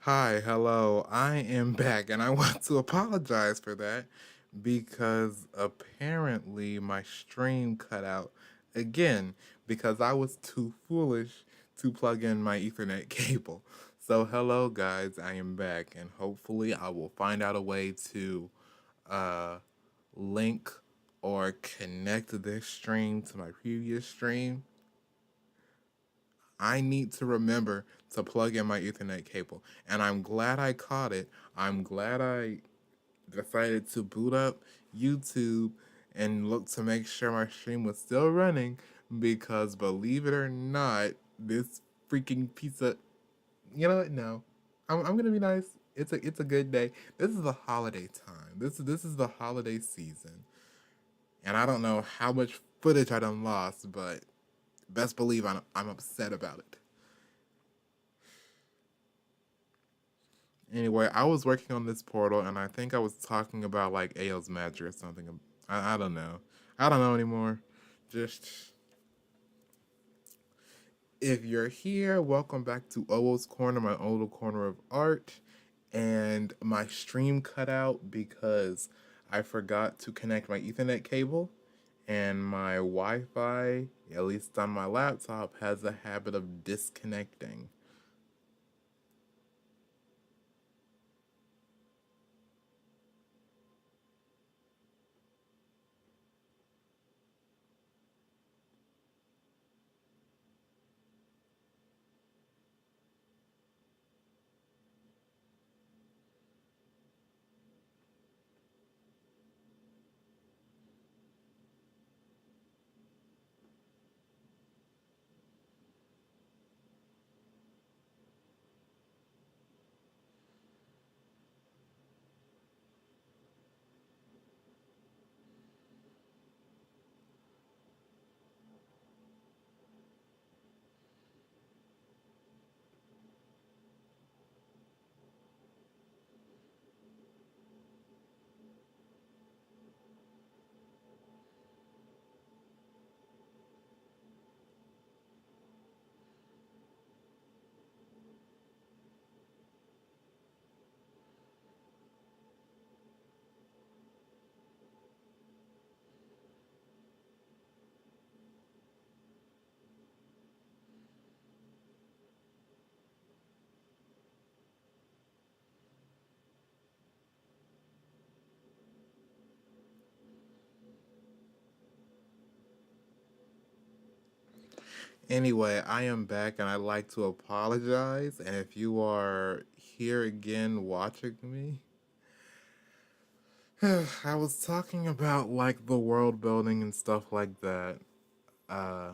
Hi, hello. I am back and I want to apologize for that because apparently my stream cut out again because I was too foolish to plug in my Ethernet cable. So, hello guys, I am back and hopefully I will find out a way to uh link or connect this stream to my previous stream. I need to remember to plug in my Ethernet cable. And I'm glad I caught it. I'm glad I decided to boot up YouTube and look to make sure my stream was still running because believe it or not, this freaking pizza, you know what? No. I'm gonna be nice. It's a good day. This is the holiday time. This is the holiday season. And I don't know how much footage I done lost, but best believe I'm upset about it. Anyway, I was working on this portal, and I think I was talking about like Ao's magic or something. I don't know. I don't know anymore. Just if you're here, welcome back to Owoh's Corner, my own little corner of art. And my stream cut out because I forgot to connect my Ethernet cable, and my Wi-Fi, at least on my laptop, has a habit of disconnecting. Anyway, I am back and I'd like to apologize. And if you are here again watching me, I was talking about like the world building and stuff like that. Uh,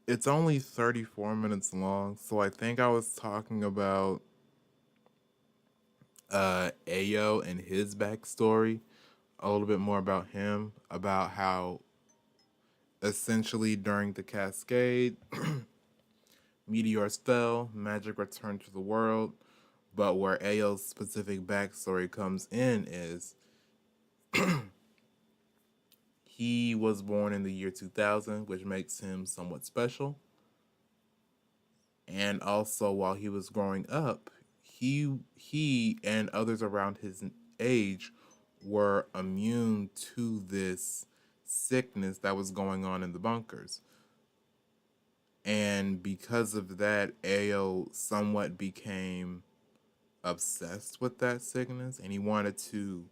it's only 34 minutes long, so I think I was talking about Ayo and his backstory, a little bit more about him, about how essentially during the Cascade, meteors fell, magic returned to the world. But where Ao's specific backstory comes in is he was born in the year 2000, which makes him somewhat special. And also, while he was growing up, he and others around his age were immune to this sickness that was going on in the bunkers. And because of that, Ao somewhat became obsessed with that sickness and he wanted to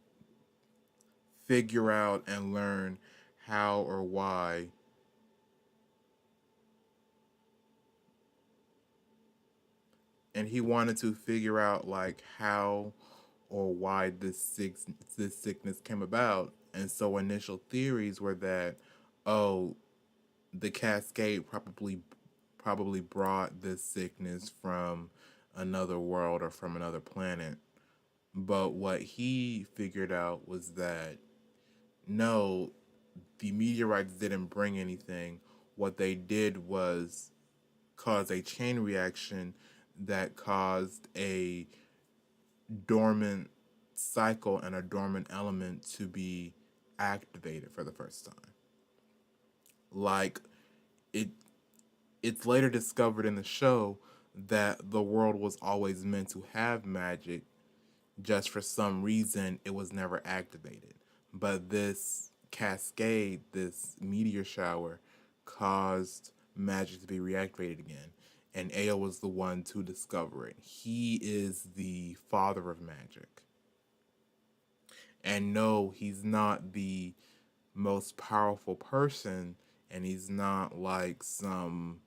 figure out and learn how or why and he wanted to figure out like how or why this sickness came about. And so initial theories were that, oh, the cascade probably brought this sickness from another world or from another planet. But what he figured out was that no, the meteorites didn't bring anything. What they did was cause a chain reaction that caused a dormant cycle and a dormant element to be activated for the first time. Like it it's later discovered in the show that the world was always meant to have magic, just for some reason it was never activated. But this cascade, this meteor shower, caused magic to be reactivated again. And Ao was the one to discover it. He is the father of magic. And no, he's not the most powerful person, and he's not like some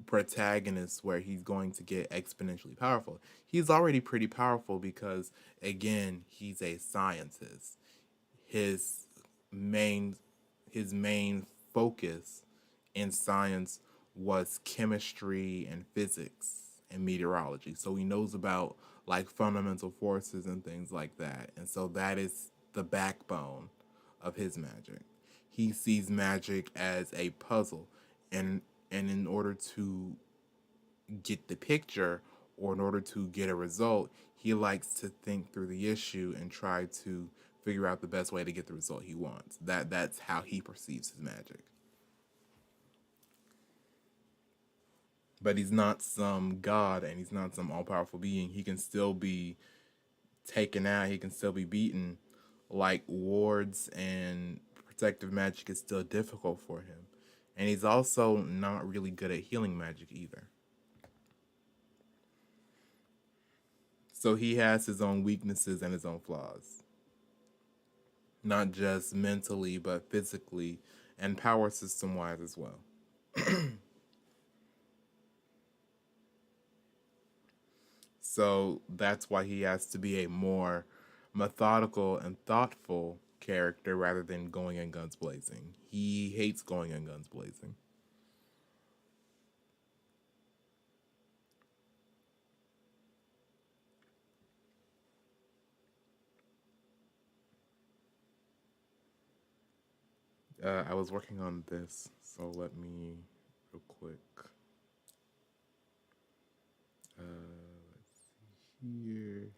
protagonist where he's going to get exponentially powerful. He's already pretty powerful because, again, he's a scientist. His main his main focus in science was chemistry and physics and meteorology. So he knows about like fundamental forces and things like that. And so that is the backbone of his magic. He sees magic as a puzzle, and in order to get the picture or in order to get a result, he likes to think through the issue and try to figure out the best way to get the result he wants. That's how he perceives his magic. But he's not some god and he's not some all powerful being. He can still be taken out, he can still be beaten. Like wards and protective magic is still difficult for him. And he's also not really good at healing magic either. So he has his own weaknesses and his own flaws. Not just mentally, but physically and power system wise as well. So that's why he has to be a more methodical and thoughtful character rather than going in guns blazing. He hates going in guns blazing. I was working on this, so let me real quick. Let's see here.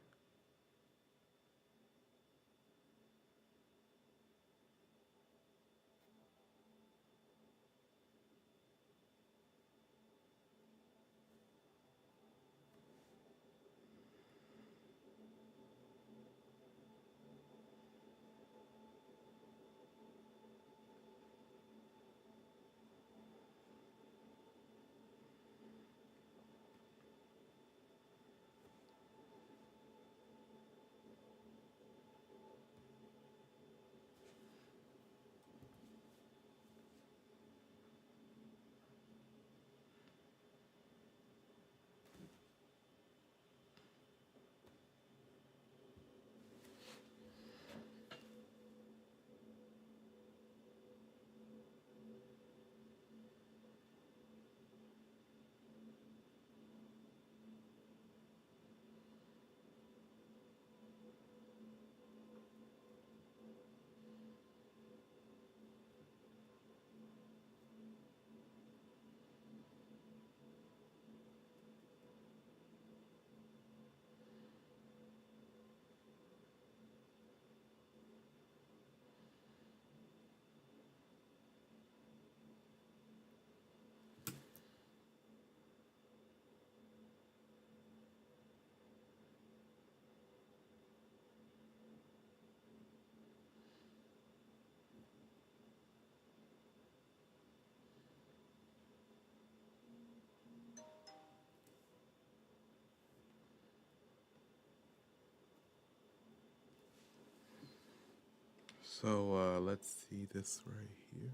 So let's see this right here.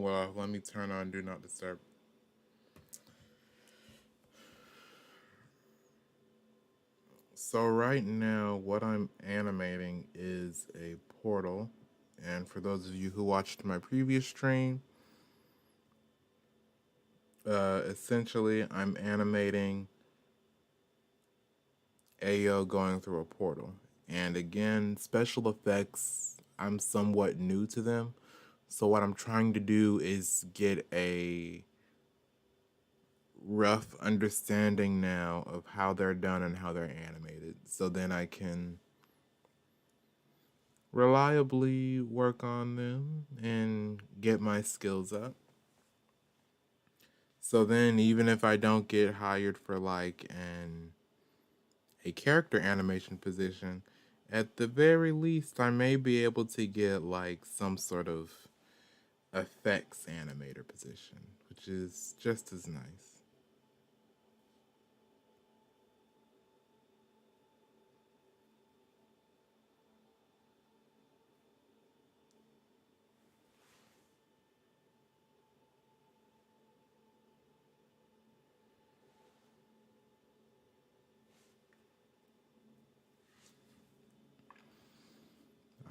Well, let me turn on Do Not Disturb. So right now, what I'm animating is a portal. And for those of you who watched my previous stream, essentially I'm animating Ayo going through a portal. And again, special effects, I'm somewhat new to them. So what I'm trying to do is get a rough understanding now of how they're done and how they're animated. So then I can reliably work on them and get my skills up. So then even if I don't get hired for like an a character animation position, at the very least I may be able to get like some sort of effects animator position, which is just as nice.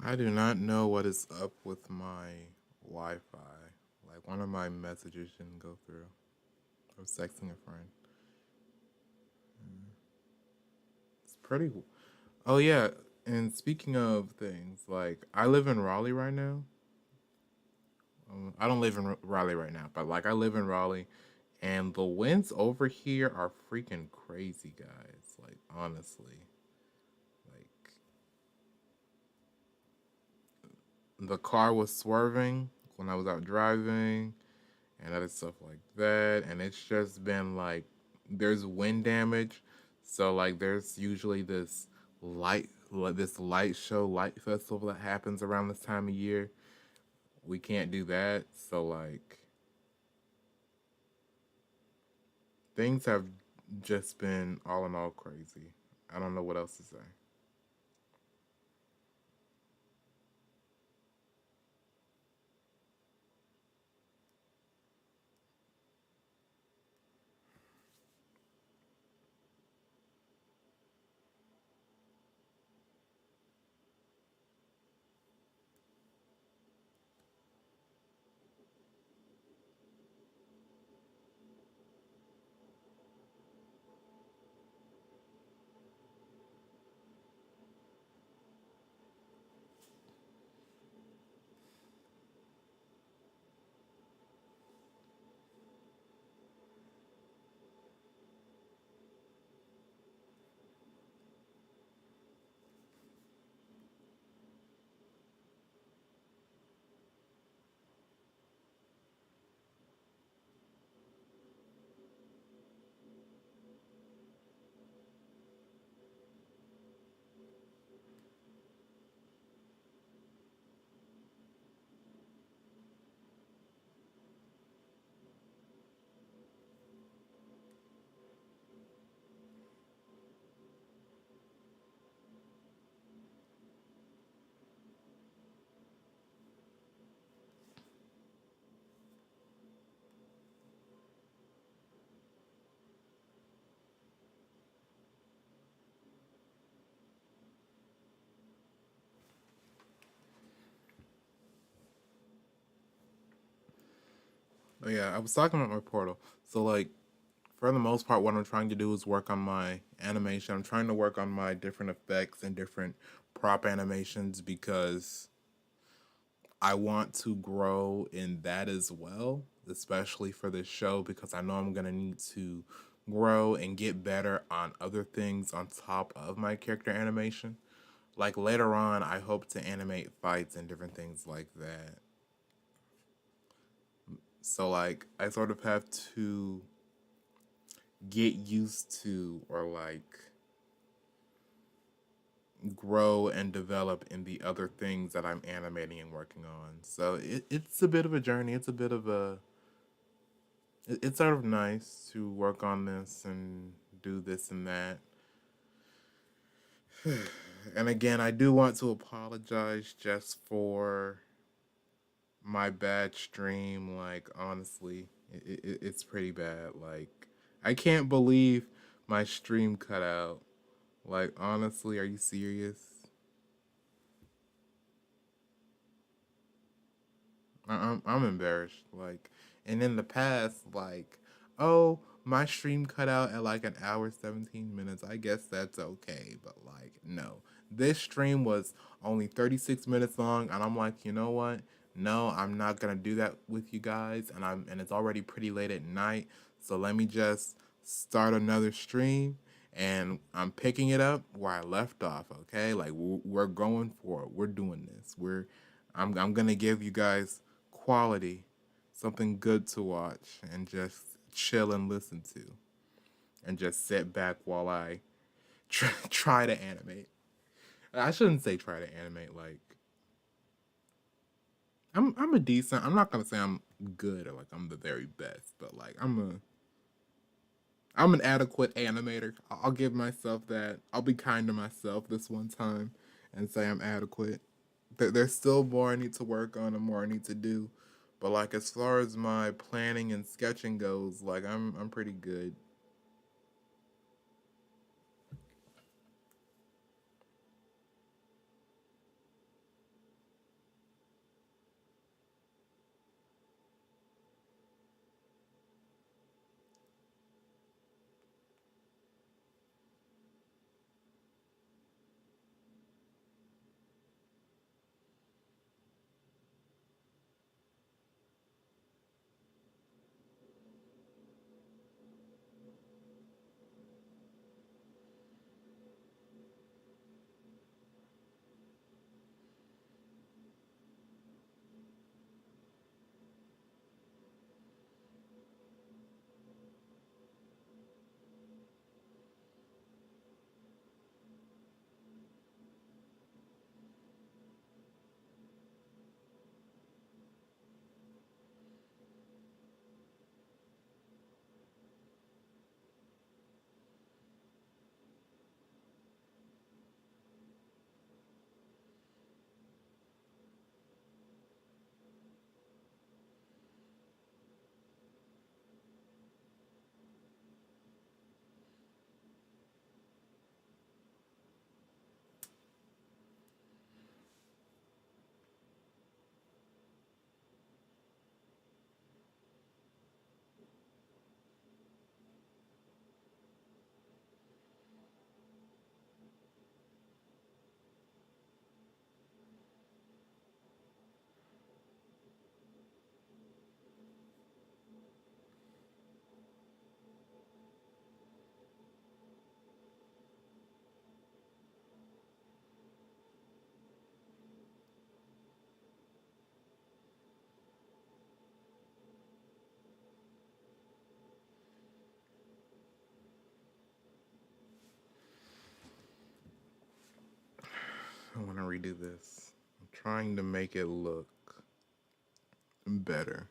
I do not know what is up with my Wi-Fi. Like one of my messages didn't go through. I was texting a friend. It's pretty. Oh yeah, and speaking of things, like I live in Raleigh right now. I don't live in Raleigh right now, but like I live in Raleigh, and the winds over here are freaking crazy, guys. Like honestly, like the car was swerving when I was out driving, and other stuff like that. And it's just been like there's wind damage, so like there's usually this light show, light festival that happens around this time of year. We can't do that, so like things have just been all in all crazy. I don't know what else to say. Oh yeah, I was talking about my portal. So like for the most part, what I'm trying to do is work on my animation. I'm trying to work on my different effects and different prop animations because I want to grow in that as well, especially for this show because I know I'm going to need to grow and get better on other things on top of my character animation. Like later on, I hope to animate fights and different things like that. So like I sort of have to get used to or like grow and develop in the other things that I'm animating and working on. So it's a bit of a journey. It's a bit of a it's sort of nice to work on this and do this and that. And again, I do want to apologize just for my bad stream, like honestly, it's pretty bad. Like I can't believe my stream cut out. Like honestly, are you serious? I'm embarrassed. Like, and in the past, like, oh, my stream cut out at like an hour 17 minutes. I guess that's okay, but like, no, this stream was only 36 minutes long, and I'm like, you know what? No, I'm not gonna do that with you guys, and it's already pretty late at night, so let me just start another stream. And I'm picking it up where I left off. Okay, like we're going for it. We're doing this. I'm gonna give you guys quality, something good to watch, and just chill and listen to, and just sit back while I try to animate. I shouldn't say try to animate. Like I'm a decent. I'm not gonna say I'm good or like I'm the very best, but like I'm an adequate animator. I'll give myself that. I'll be kind to myself this one time and say I'm adequate. There's still more I need to work on and more I need to do. But like as far as my planning and sketching goes, like I'm pretty good. I want to redo this. I'm trying to make it look better.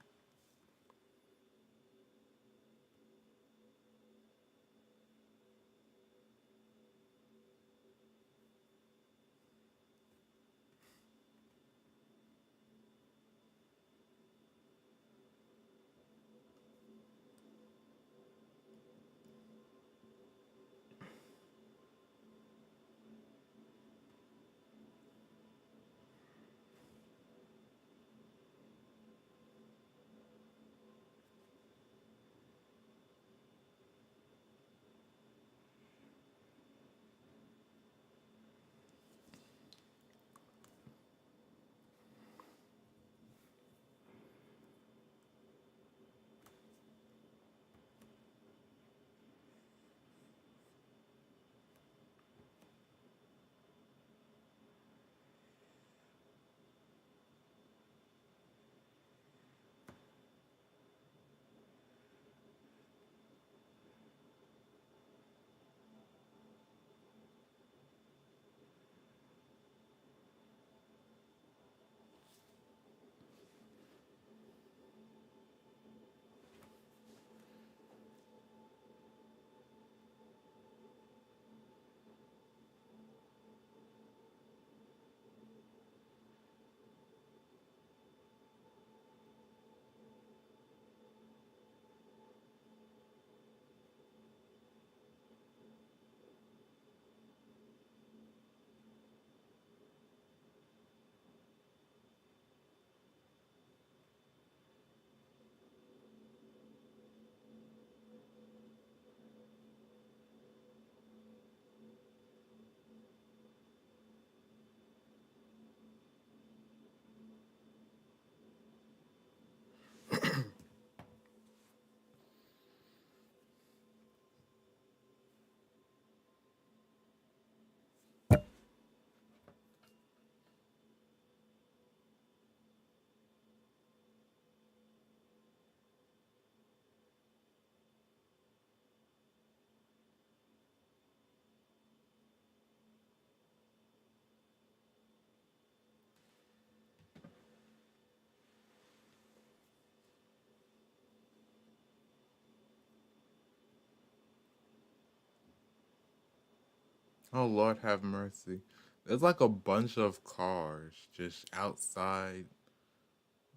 Oh Lord, have mercy. There's like a bunch of cars just outside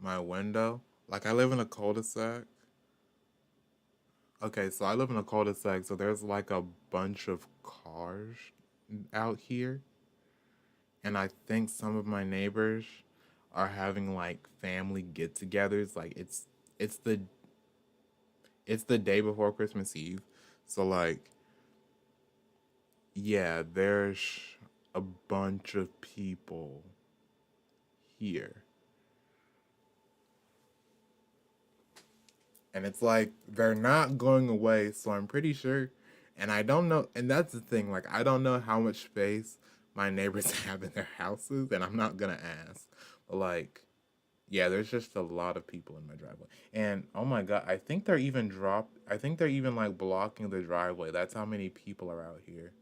my window. Like I live in a cul-de-sac. Okay, so I live in a cul-de-sac, so there's like a bunch of cars out here, and I think some of my neighbors are having like family get-togethers. Like it's the it's the day before Christmas Eve. So like yeah, there's a bunch of people here. And it's like they're not going away, so I'm pretty sure. And I don't know, and that's the thing. Like I don't know how much space my neighbors have in their houses, and I'm not gonna ask. But like, yeah, there's just a lot of people in my driveway, and oh my god, I think they're even drop. I think they're even like blocking the driveway. That's how many people are out here.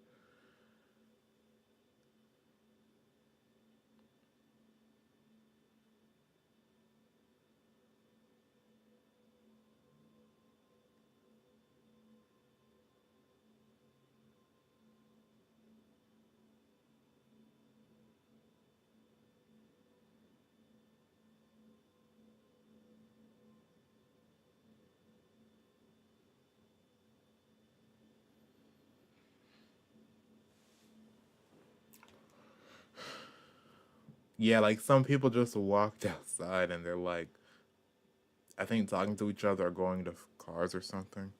Yeah, like some people just walked outside and they're like, I think talking to each other or going to cars or something.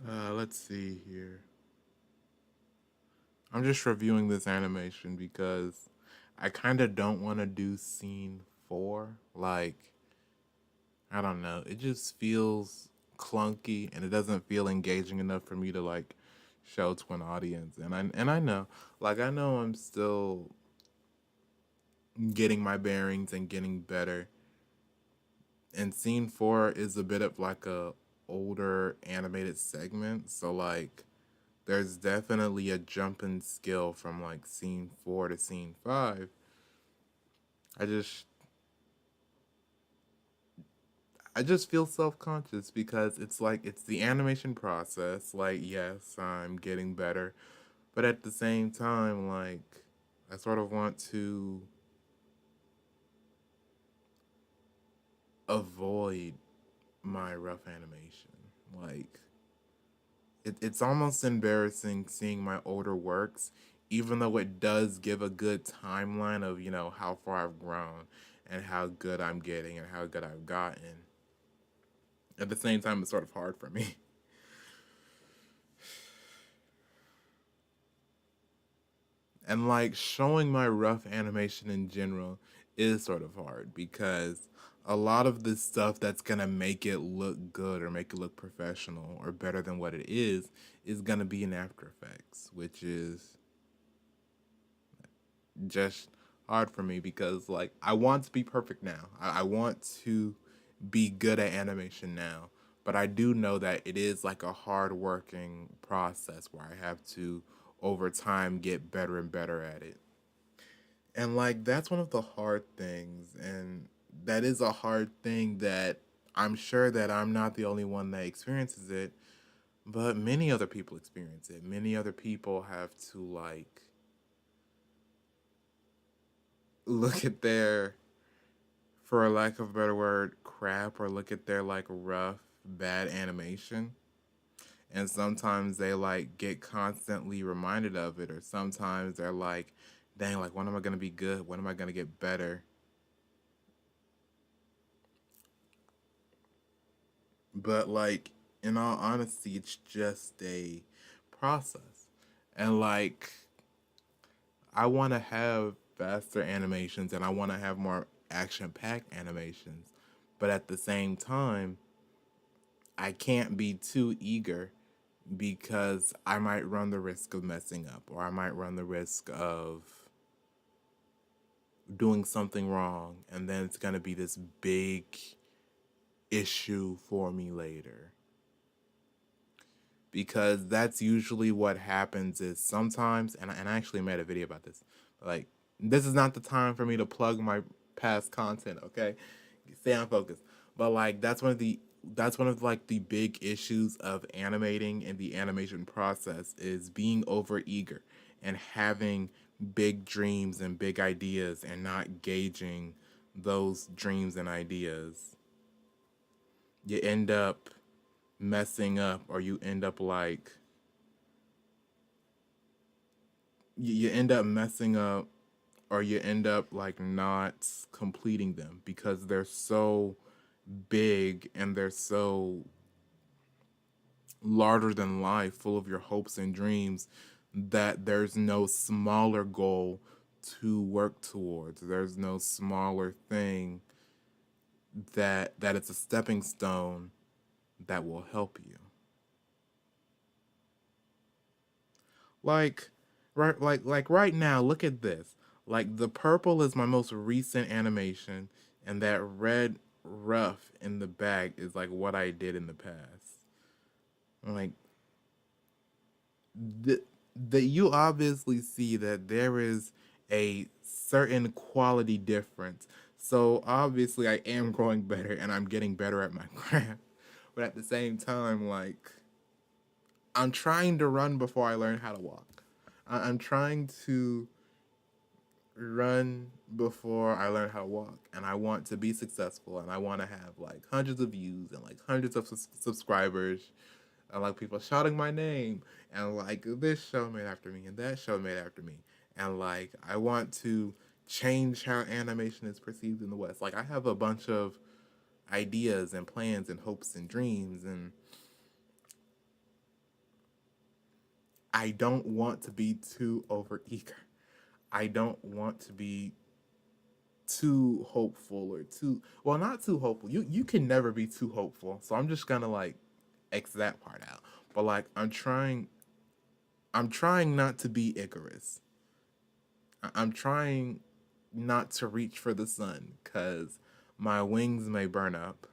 Let's see here. I'm just reviewing this animation because I kind of don't want to do scene four. Like, I don't know. It just feels clunky and it doesn't feel engaging enough for me to like show to an audience. And I know, like I know I'm still getting my bearings and getting better. And scene 4 is a bit of like a older animated segment, so like there's definitely a jump in skill from like scene 4 to scene 5. I just I just feel self-conscious because it's like it's the animation process. Like yes, I'm getting better, but at the same time like I sort of want to avoid my rough animation. Like it's almost embarrassing seeing my older works, even though it does give a good timeline of, how far I've grown and how good I'm getting and how good I've gotten. At the same time, it's sort of hard for me. And like showing my rough animation in general is sort of hard because a lot of this stuff that's gonna make it look good or make it look professional or better than what it is gonna be in After Effects, which is just hard for me because like I want to be perfect now. I want to be good at animation now, but I do know that it is like a hard working process where I have to over time get better and better at it. And like that's one of the hard things, and that is a hard thing that I'm sure that I'm not the only one that experiences it, but many other people experience it. Many other people have to like look at their, for a lack of a better word, crap, or look at their like rough, bad animation. And sometimes they like get constantly reminded of it, or sometimes they're like, dang, like when am I gonna be good? When am I gonna get better? But like in all honesty, it's just a process. And like I wanna have faster animations and I wanna have more action packed animations. But at the same time, I can't be too eager because I might run the risk of messing up or I might run the risk of doing something wrong and then it's going to be this big issue for me later. Because that's usually what happens is sometimes, and I actually made a video about this, like, this is not the time for me to plug my past content, okay? Stay on focus. But like that's one of like the big issues of animating and the animation process is being over eager and having big dreams and big ideas and not gauging those dreams and ideas. You end up messing up, or you end up like you end up messing up, or you end up like not completing them because they're so big and they're so larger than life, full of your hopes and dreams, that there's no smaller goal to work towards. There's no smaller thing that it's a stepping stone that will help you. Like like right now, look at this. Like the purple is my most recent animation, and that red rough in the back is like what I did in the past. Like the that you obviously see that there is a certain quality difference. So obviously I am growing better and I'm getting better at my craft. But at the same time, like I'm trying to run before I learn how to walk. I'm trying to run before I learn how to walk, and I want to be successful, and I want to have like hundreds of views and like hundreds of subscribers, and like people shouting my name, and like this show made after me, and that show made after me, and like I want to change how animation is perceived in the West. Like I have a bunch of ideas and plans and hopes and dreams, and I don't want to be too overeager. I don't want to be too hopeful or too, well, not too hopeful. You can never be too hopeful. So I'm just gonna like X that part out. But like I'm trying I'm trying not to be Icarus. I'm trying not to reach for the sun because my wings may burn up.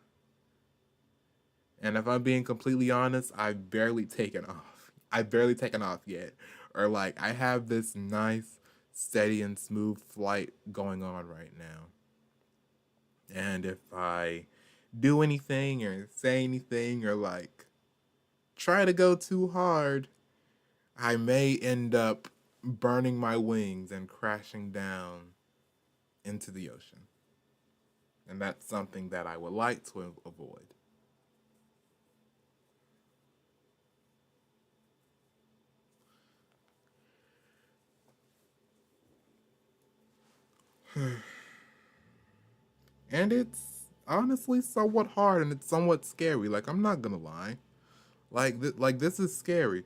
And if I'm being completely honest, I've barely taken off. I've barely taken off yet. Or like I have this nice, steady and smooth flight going on right now. And if I do anything or say anything or like try to go too hard, I may end up burning my wings and crashing down into the ocean. And that's something that I would like to avoid. And it's honestly somewhat hard and it's somewhat scary. Like I'm not gonna lie, like this is scary.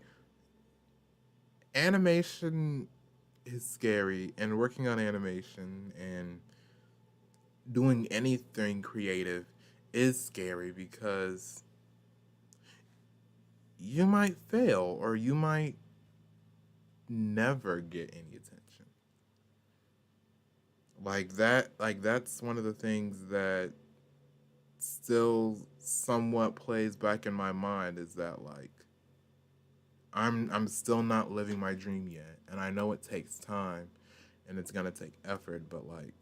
Animation is scary, and working on animation and doing anything creative is scary because you might fail or you might never get any attention. Like that's one of the things that still somewhat plays back in my mind is that like I'm still not living my dream yet, and I know it takes time and it's gonna take effort, but like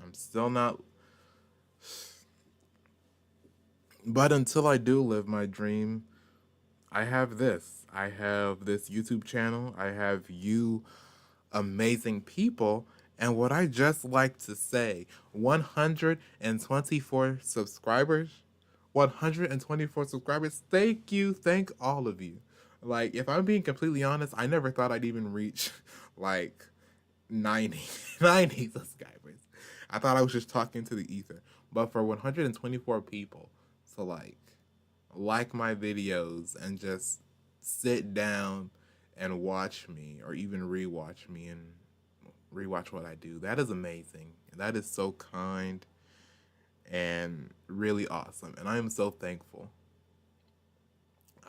I'm still not. But until I do live my dream, I have this. I have this YouTube channel. I have you amazing people. And what I just like to say 124 subscribers. 124 subscribers. Thank you. Thank all of you. Like, if I'm being completely honest, I never thought I'd even reach like 90, 90 subscribers. I thought I was just talking to the ether. But for 124 people to like my videos and just sit down and watch me or even rewatch me and rewatch what I do. That is amazing. That is so kind and really awesome. And I am so thankful.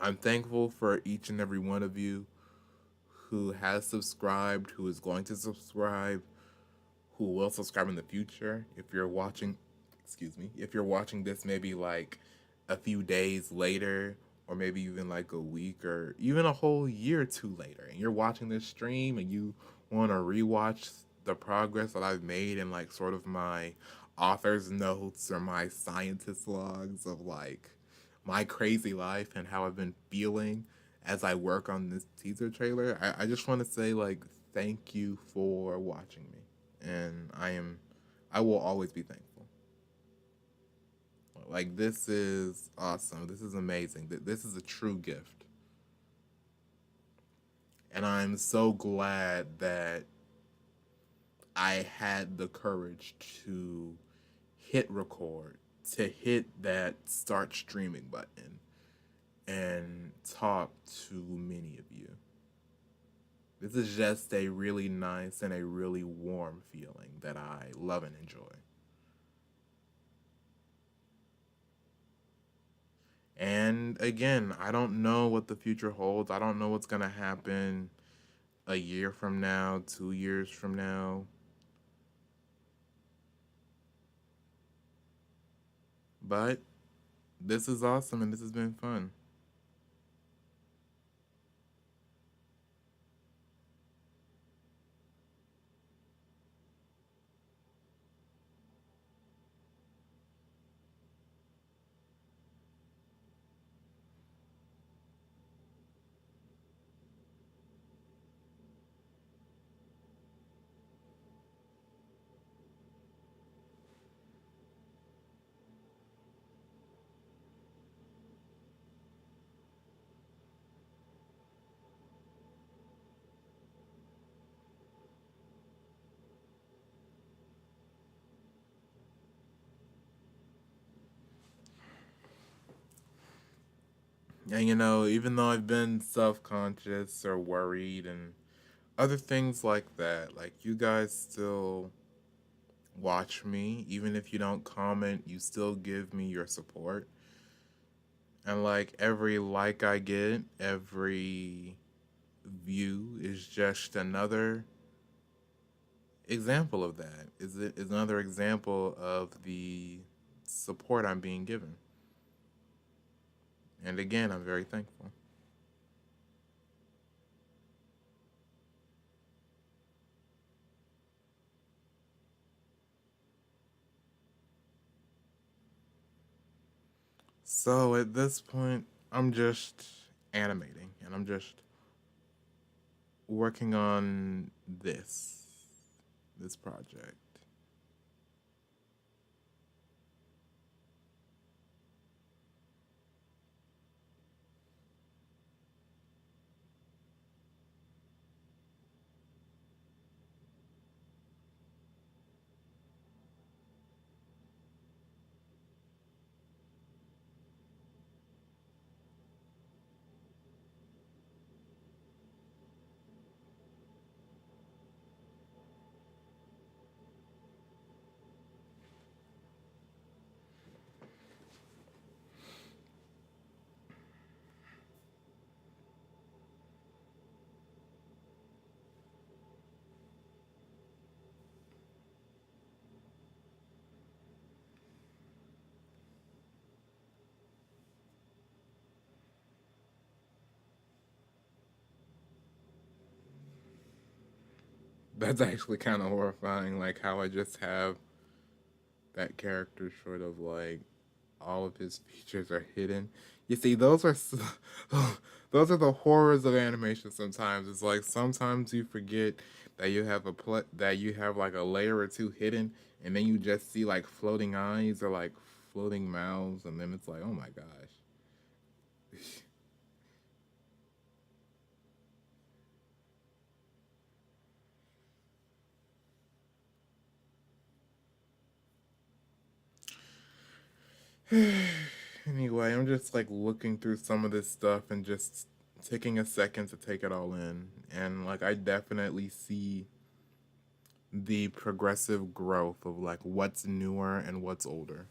I'm thankful for each and every one of you who has subscribed, who is going to subscribe, who will subscribe in the future. If you're watching, excuse me, if you're watching this maybe like a few days later, or maybe even like a week or even a whole year or two later, and you're watching this stream and you want to rewatch the progress that I've made in like sort of my author's notes or my scientist logs of like my crazy life and how I've been feeling as I work on this teaser trailer, I just want to say like thank you for watching me, and I will always be thankful. Like this is awesome. This is amazing. This is a true gift. And I'm so glad that I had the courage to hit record, to hit that start streaming button and talk to many of you. This is just a really nice and a really warm feeling that I love and enjoy. And again, I don't know what the future holds. I don't know what's going to happen a year from now, 2 years from now. But this is awesome and this has been fun. And even though I've been self conscious or worried and other things like that, like you guys still watch me. Even if you don't comment, you still give me your support. And like every like I get, every view is just another example of that. Is another example of the support I'm being given. And again, I'm very thankful. So at this point, I'm just animating and I'm just working on this project. That's actually kind of horrifying, like how I just have that character sort of like all of his features are hidden. You see, those are the horrors of animation. Sometimes it's like sometimes you forget that you have that you have like a layer or two hidden, and then you just see like floating eyes or like floating mouths, and then it's like, oh my gosh. Anyway, I'm just like looking through some of this stuff and just taking a second to take it all in, and like I definitely see the progressive growth of like what's newer and what's older.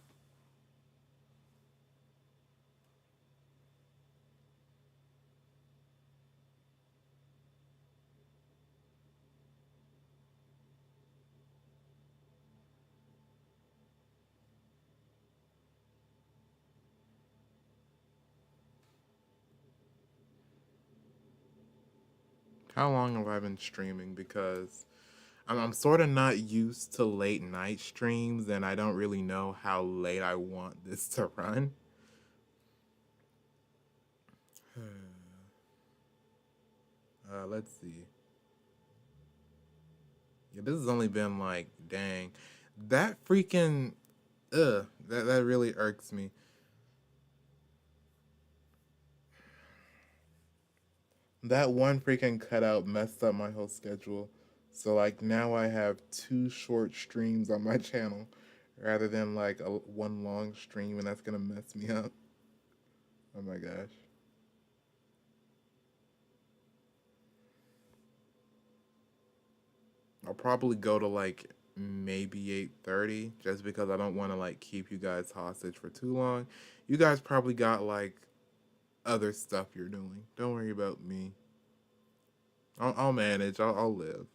How long have I been streaming? Because I'm sort of not used to late night streams, and I don't really know how late I want this to run. Let's see. Yeah, this has only been like, dang, that freaking, that really irks me. That one freaking cutout messed up my whole schedule. So like now I have two short streams on my channel rather than like one long stream, and that's gonna mess me up. Oh my gosh. I'll probably go to like maybe 8:30 just because I don't want to like keep you guys hostage for too long. You guys probably got like other stuff you're doing. Don't worry about me. I'll manage. I'll live.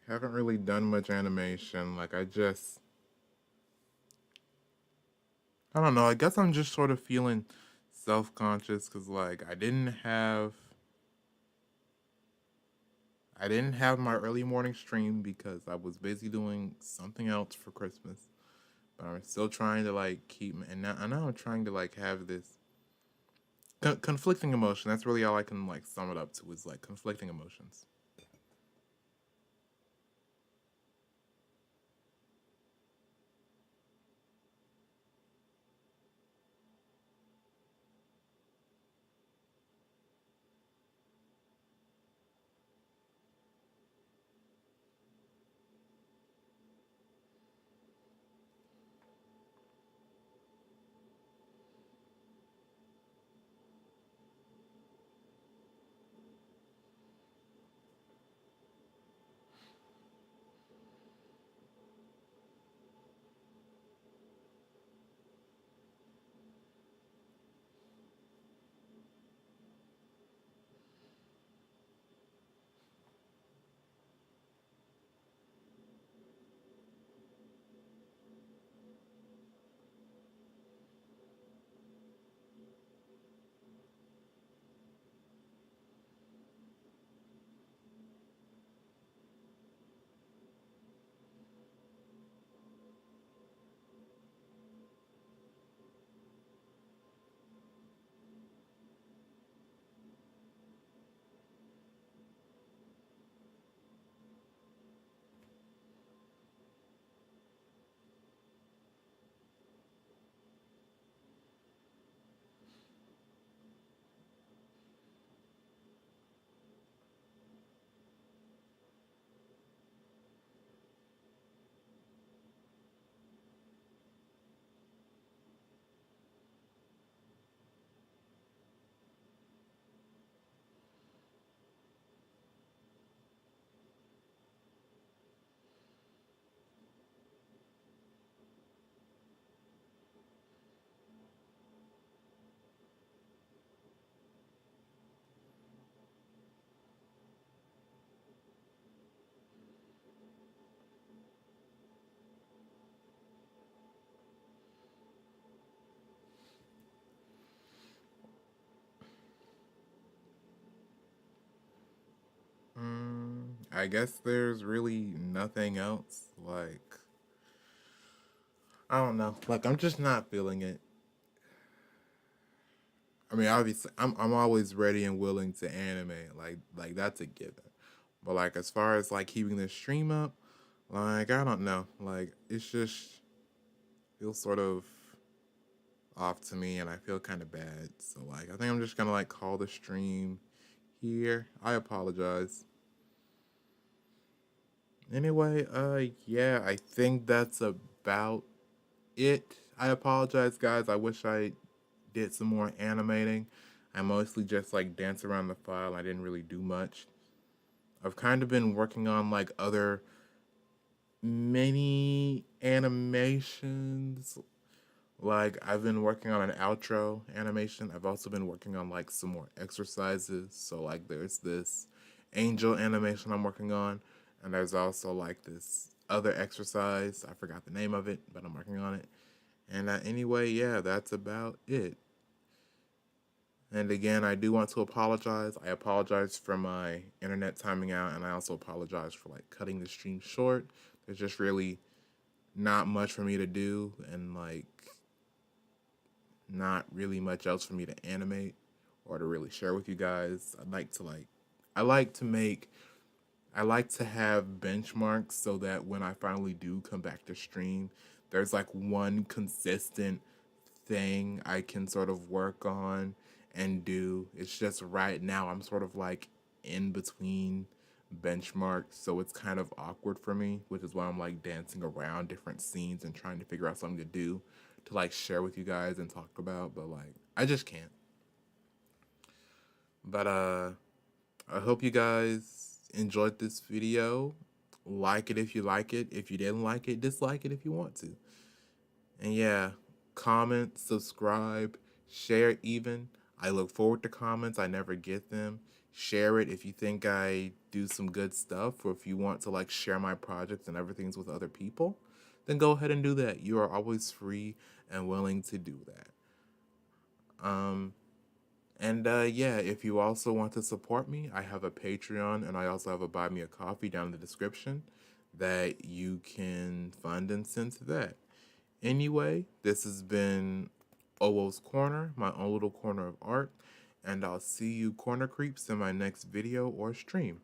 Haven't really done much animation. Like I don't know. I guess I'm just sort of feeling self-conscious cuz like I didn't have my early morning stream because I was busy doing something else for Christmas. But I'm still trying to like keep and now I'm trying to like have this conflicting emotion. That's really all I can like sum it up to is like conflicting emotions. I guess there's really nothing else. Like I don't know. Like I'm just not feeling it. I mean, obviously, I'm always ready and willing to animate. Like that's a given. But like as far as like keeping the stream up, like I don't know. Like it's just feels sort of off to me, and I feel kind of bad. So like I think I'm just gonna like call the stream here. I apologize. Anyway, yeah, I think that's about it. I apologize, guys. I wish I did some more animating. I mostly just like dance around the file. I didn't really do much. I've kind of been working on like other mini animations. Like I've been working on an outro animation. I've also been working on like some more exercises. So like there's this angel animation I'm working on, and there's also like this other exercise. I forgot the name of it, but I'm working on it. And anyway, yeah, that's about it. And again, I do want to apologize. I apologize for my internet timing out, and I also apologize for like cutting the stream short. There's just really not much for me to do, and like not really much else for me to animate or to really share with you guys. I like to make I like to have benchmarks so that when I finally do come back to stream, there's like one consistent thing I can sort of work on and do. It's just right now I'm sort of like in between benchmarks, so it's kind of awkward for me, which is why I'm like dancing around different scenes and trying to figure out something to do to like share with you guys and talk about, but like I just can't. But I hope you guys enjoyed this video. Like it if you like it. If you didn't like it, dislike it if you want to. And yeah, comment, subscribe, share even. I look forward to comments. I never get them. share it if you think I do some good stuff, or if you want to like share my projects and everything's with other people, then go ahead and do that. You are always free and willing to do that. And yeah, if you also want to support me, I have a Patreon and I also have a Buy Me a Coffee down in the description that you can fund and send to that. Anyway, this has been Owoh's Corner, my own little corner of art, and I'll see you corner creeps in my next video or stream.